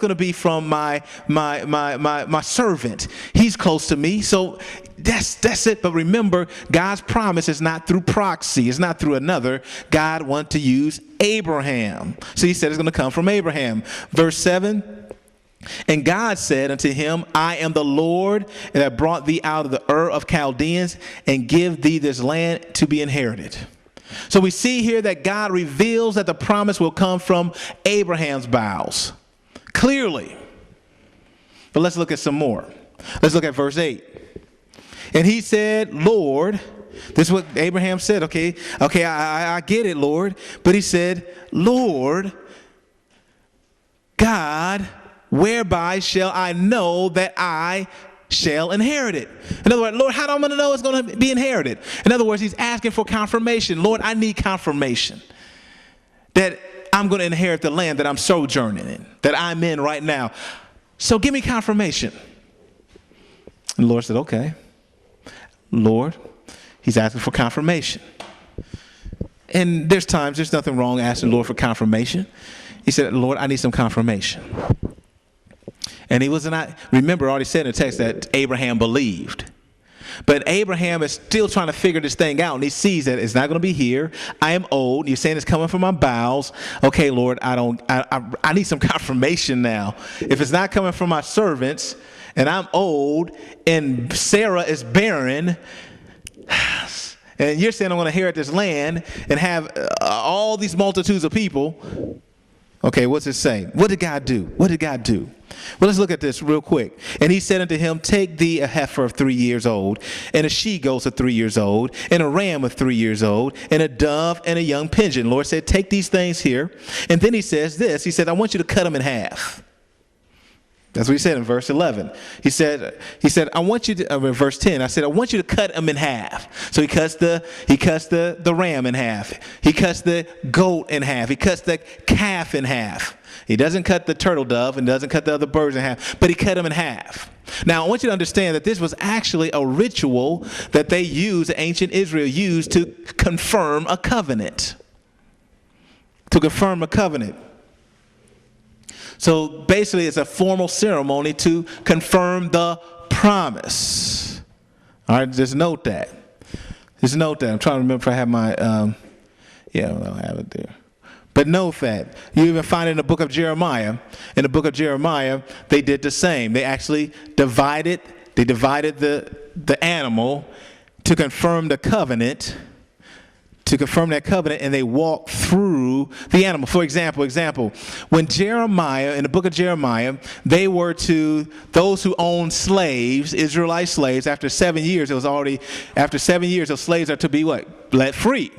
going to be from my servant. He's close to me. So that's it. But remember, God's promise is not through proxy. It's not through another. God wants to use Abraham. So he said it's going to come from Abraham. Verse 7. And God said unto him, I am the Lord that brought thee out of the Ur of Chaldeans and give thee this land to be inherited. So we see here that God reveals that the promise will come from Abraham's bowels. Clearly. But let's look at some more. Let's look at verse 8. And he said, Lord, this is what Abraham said. Okay, I get it, Lord. But he said, Lord, God, whereby shall I know that I shall inherit it? In other words, Lord, how do I going to know it's going to be inherited? In other words, he's asking for confirmation. Lord, I need confirmation that I'm going to inherit the land that I'm sojourning in, that I'm in right now. So give me confirmation. And the Lord said, okay. Lord, he's asking for confirmation. And there's nothing wrong asking the Lord for confirmation. He said, Lord, I need some confirmation. And he was not, remember, I already said in the text that Abraham believed. But Abraham is still trying to figure this thing out. And he sees that it's not going to be here. I am old. You're saying it's coming from my bowels. Okay, Lord, I need some confirmation now. If it's not coming from my servants and I'm old and Sarah is barren, and you're saying I'm going to inherit this land and have all these multitudes of people. Okay, what's it saying? What did God do? What did God do? Well, let's look at this real quick. And he said unto him, take thee a heifer of 3 years old, and a she-goat of 3 years old, and a ram of 3 years old, and a dove and a young pigeon. Lord said, take these things here. And then he says this. He said, I want you to cut them in half. That's what he said in verse 11. He said, I want you to, in verse 10, I said, I want you to cut them in half. So he cuts the ram in half. He cuts the goat in half. He cuts the calf in half. He doesn't cut the turtle dove and doesn't cut the other birds in half, but he cut them in half. Now, I want you to understand that this was actually a ritual that they used, ancient Israel used to confirm a covenant. To confirm a covenant. So basically, it's a formal ceremony to confirm the promise. All right, just note that. Just note that. I'm trying to remember if I have my, I don't have it there. But note that. You even find it in the book of Jeremiah. In the book of Jeremiah, they did the same. They actually divided the animal to confirm the covenant. To confirm that covenant, and they walk through the animal. For example, when Jeremiah, in the book of Jeremiah, they were to those who owned slaves, Israelite slaves, after 7 years, those slaves are to be what? Let free.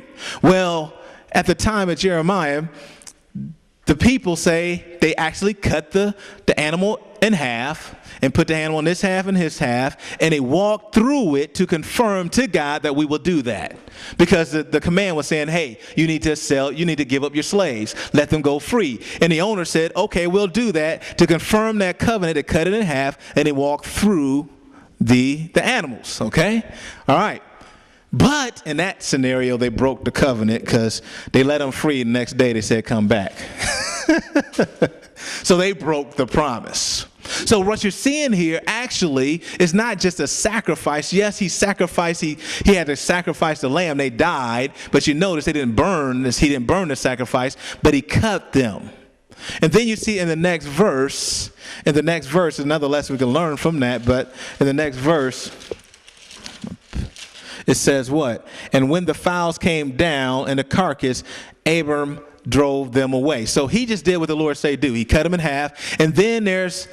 Well, at the time of Jeremiah, the people say they actually cut the animal in half and put the animal in this half and his half, and they walked through it to confirm to God that we will do that. Because the command was saying, hey, you need to give up your slaves, let them go free. And the owner said, okay, we'll do that. To confirm that covenant, they cut it in half, and they walked through the animals, okay? All right. But in that scenario, they broke the covenant because they let them free. The next day, they said, come back. So they broke the promise. So what you're seeing here actually is not just a sacrifice. Yes, he sacrificed. He had to sacrifice the lamb. They died. But you notice they didn't burn this. He didn't burn the sacrifice, but he cut them. And then you see in the next verse, another lesson we can learn from that. But in the next verse, it says what? And when the fowls came down and the carcass, Abram drove them away. So he just did what the Lord said do. He cut them in half. And then there's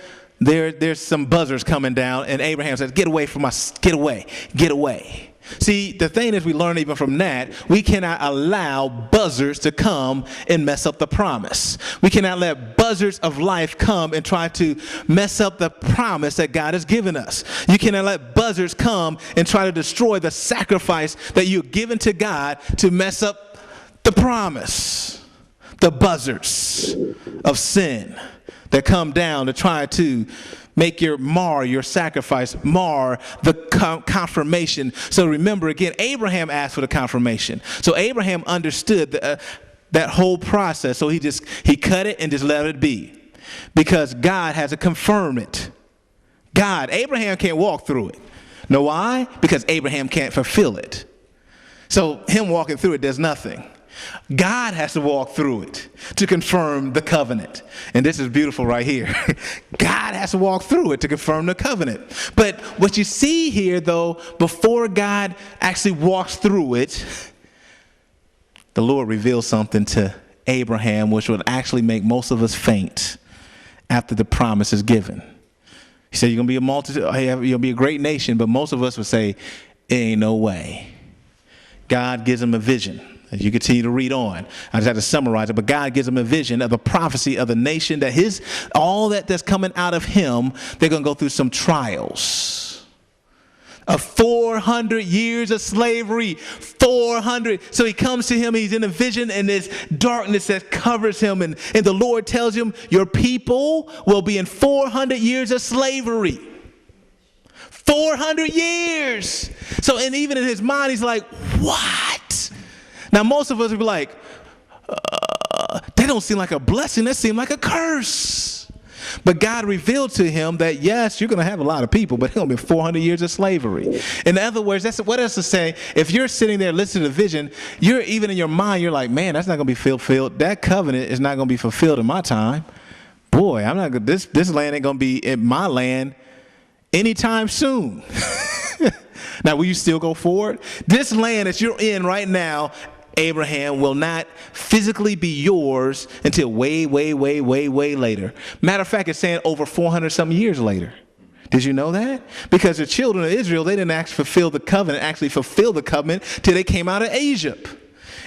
some buzzards coming down, and Abraham says, get away from us, get away. See, the thing is, we learn even from that, we cannot allow buzzards to come and mess up the promise. We cannot let buzzards of life come and try to mess up the promise that God has given us. You cannot let buzzards come and try to destroy the sacrifice that you've given to God to mess up the promise. The buzzards of sin that come down to try to mar your sacrifice, mar the confirmation. So remember again, Abraham asked for the confirmation. So Abraham understood that whole process. So he cut it and just let it be. because God has to confirm it. Abraham can't walk through it. Know why? Because Abraham can't fulfill it. So him walking through it does nothing. God has to walk through it to confirm the covenant. And this is beautiful right here. God has to walk through it to confirm the covenant. But what you see here, though, before God actually walks through it, the Lord reveals something to Abraham, which would actually make most of us faint after the promise is given. He said, you're going to be a multitude, you'll be a great nation, but most of us would say, ain't no way. God gives him a vision. As you continue to read on, I just have to summarize it, but God gives him a vision of the prophecy of the nation that all that's coming out of him, they're going to go through some trials. Of 400 years of slavery, 400. So he comes to him, he's in a vision, and there's darkness that covers him. And the Lord tells him, your people will be in 400 years of slavery. 400 years. So, and even in his mind, he's like, what? Now, most of us would be like, that don't seem like a blessing. That seems like a curse. But God revealed to him that, yes, you're going to have a lot of people, but it's going to be 400 years of slavery. In other words, that's what else to say. If you're sitting there listening to the vision, you're even in your mind, you're like, man, that's not going to be fulfilled. That covenant is not going to be fulfilled in my time. Boy, I'm not. This land ain't going to be in my land anytime soon. Now, will you still go forward? This land that you're in right now, Abraham, will not physically be yours until way, way, way, way, way later. Matter of fact, it's saying over 400 some years later. Did you know that? Because the children of Israel, they didn't actually fulfill the covenant till they came out of Egypt.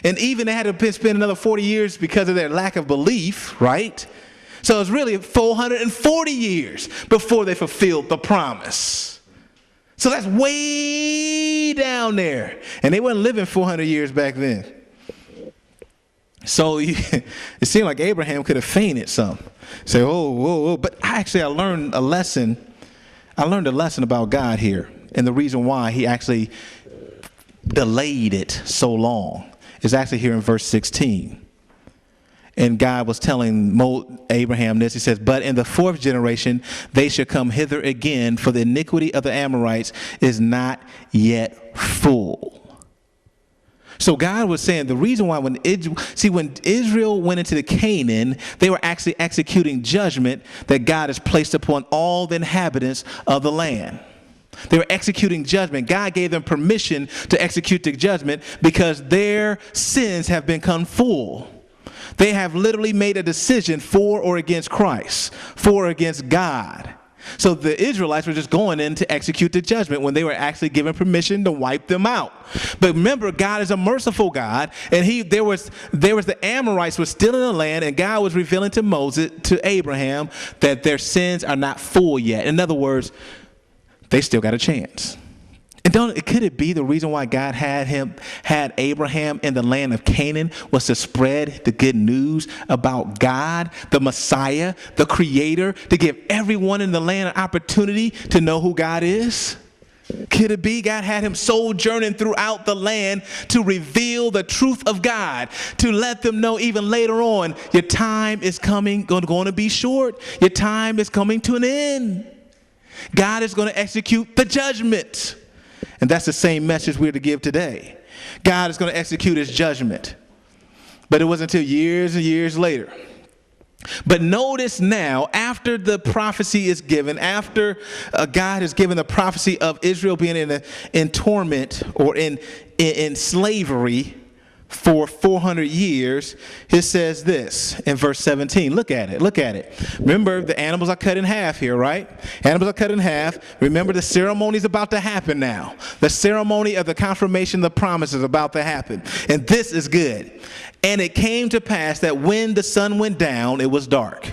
And even they had to spend another 40 years because of their lack of belief, right? So it's really 440 years before they fulfilled the promise. So that's way down there. And they weren't living 400 years back then. So it seemed like Abraham could have fainted some. Say, whoa. But I learned a lesson. I learned a lesson about God here. And the reason why he actually delayed it so long is actually here in verse 16. And God was telling Abraham this. He says, but in the fourth generation, they shall come hither again, for the iniquity of the Amorites is not yet full. So God was saying the reason why when Israel went into the Canaan, they were actually executing judgment that God has placed upon all the inhabitants of the land. They were executing judgment. God gave them permission to execute the judgment because their sins have become full. They have literally made a decision for or against Christ, for or against God. So the Israelites were just going in to execute the judgment when they were actually given permission to wipe them out. But remember, God is a merciful God, and there was the Amorites were still in the land, and God was revealing to Abraham that their sins are not full yet. In other words, they still got a chance. And could it be the reason why God had Abraham in the land of Canaan was to spread the good news about God, the Messiah, the Creator, to give everyone in the land an opportunity to know who God is? Could it be God had him sojourning throughout the land to reveal the truth of God, to let them know even later on, your time is going to be short. Your time is coming to an end. God is going to execute the judgment. And that's the same message we're to give today. God is going to execute his judgment. But it wasn't until years and years later. But notice now, after the prophecy is given, after God has given the prophecy of Israel being in torment or in slavery for 400 years, it says this in verse 17. Look at it. Remember, the animals are cut in half here, right? Animals are cut in half. Remember, the ceremony is about to happen now. The ceremony of the confirmation of the promise is about to happen. And this is good. And it came to pass that when the sun went down, it was dark.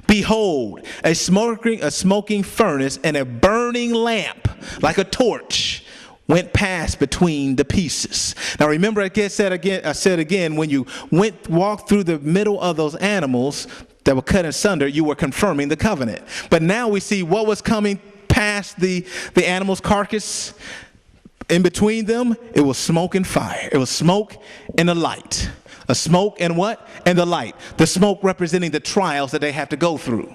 Behold, a smoking furnace and a burning lamp like a torch went past between the pieces. Now remember, I said again, when you walked through the middle of those animals that were cut asunder, you were confirming the covenant. But now we see what was coming past the animal's carcass. In between them, it was smoke and fire. It was smoke and a light. A smoke and what? And the light. The smoke representing the trials that they have to go through.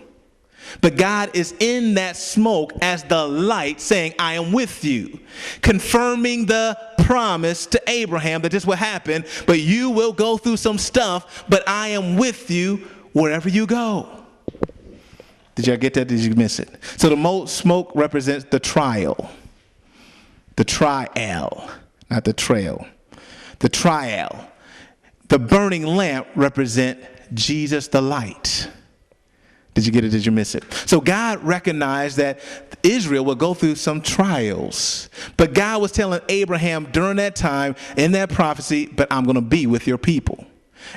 But God is in that smoke as the light, saying, I am with you, confirming the promise to Abraham that this will happen, but you will go through some stuff, but I am with you wherever you go. Did y'all get that? Did you miss it? So the smoke represents the trial. The trial, not the trail. The trial. The burning lamp represent Jesus the light. Did you get it? Did you miss it? So God recognized that Israel would go through some trials. But God was telling Abraham during that time in that prophecy, but I'm going to be with your people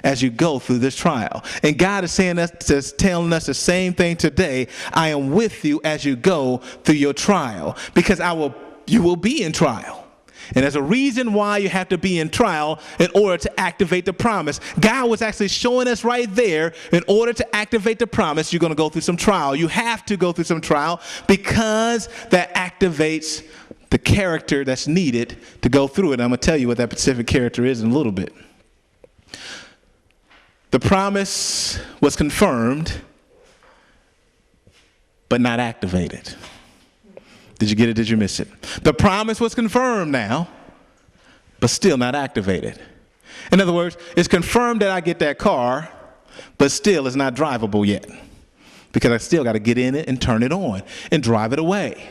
as you go through this trial. And God is telling us the same thing today. I am with you as you go through your trial, because you will be in trial. And there's a reason why you have to be in trial in order to activate the promise. God was actually showing us right there, in order to activate the promise, you're going to go through some trial. You have to go through some trial, because that activates the character that's needed to go through it. I'm going to tell you what that specific character is in a little bit. The promise was confirmed, but not activated. Did you get it? Did you miss it? The promise was confirmed now, but still not activated. In other words, it's confirmed that I get that car, but still it's not drivable yet, because I still got to get in it and turn it on and drive it away.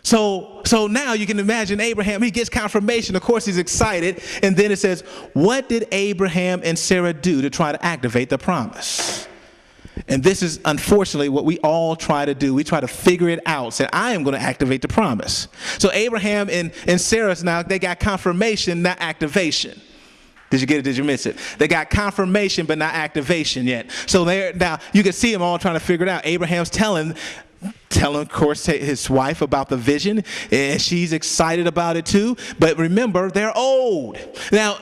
So now you can imagine Abraham, he gets confirmation. Of course, he's excited. And then it says, what did Abraham and Sarah do to try to activate the promise? And this is unfortunately what we all try to do. We try to figure it out. Say, I am going to activate the promise. So Abraham and Sarah, now they got confirmation, not activation. Did you get it? Did you miss it? They got confirmation, but not activation yet. So now you can see them all trying to figure it out. Abraham's telling, of course, his wife about the vision, and she's excited about it too. But remember, they're old. Now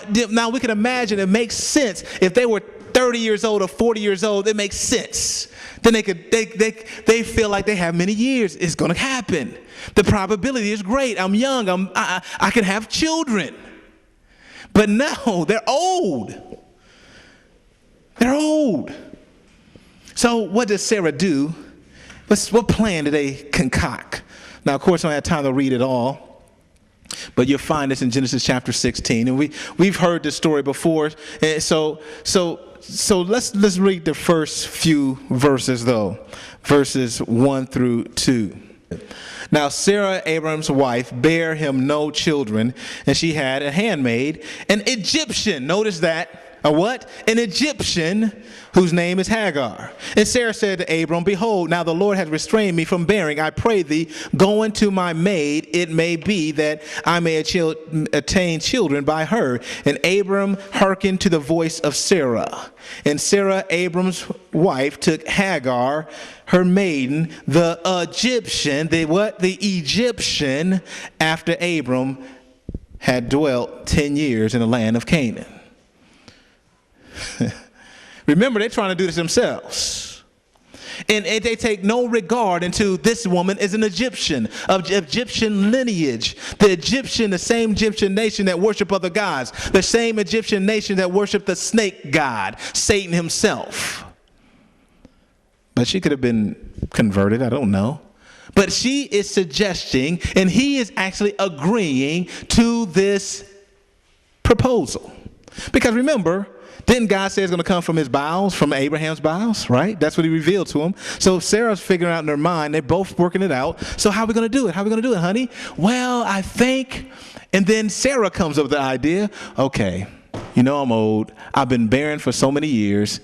we can imagine it makes sense if they were 30 years old or 40 years old. It makes sense. Then they feel like they have many years. It's going to happen. The probability is great. I'm young. I can have children. But no, they're old. They're old. So what does Sarah do? What plan do they concoct? Now, of course, I don't have time to read it all. But you'll find this in Genesis chapter 16. And we've heard this story before. And so let's read the first few verses, though. Verses 1 through 2. Now Sarah, Abram's wife, bare him no children, and she had a handmaid, an Egyptian. Notice that. A what? An Egyptian whose name is Hagar. And Sarah said to Abram, behold, now the Lord has restrained me from bearing. I pray thee, go unto my maid. It may be that I may attain children by her. And Abram hearkened to the voice of Sarah. And Sarah, Abram's wife, took Hagar, her maiden, the Egyptian, the Egyptian, after Abram had dwelt 10 years in the land of Canaan. Remember, they're trying to do this themselves. And they take no regard into this woman is an Egyptian, of Egyptian lineage. The same Egyptian nation that worship other gods. The same Egyptian nation that worship the snake god, Satan himself. But she could have been converted, I don't know. But she is suggesting, and he is actually agreeing to this proposal. Because remember, didn't God say it's going to come from his bowels, from Abraham's bowels, right? That's what he revealed to him. So Sarah's figuring out in their mind, they're both working it out. So how are we going to do it? How are we going to do it, honey? Well, I think, and then Sarah comes up with the idea, okay, you know I'm old. I've been barren for so many years.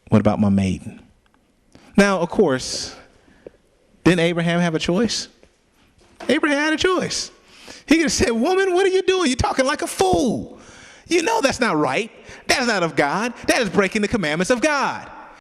What about my maiden? Now, of course, didn't Abraham have a choice? Abraham had a choice. He could have said, woman, what are you doing? You're talking like a fool. You know that's not right. That's not of God. That is breaking the commandments of God.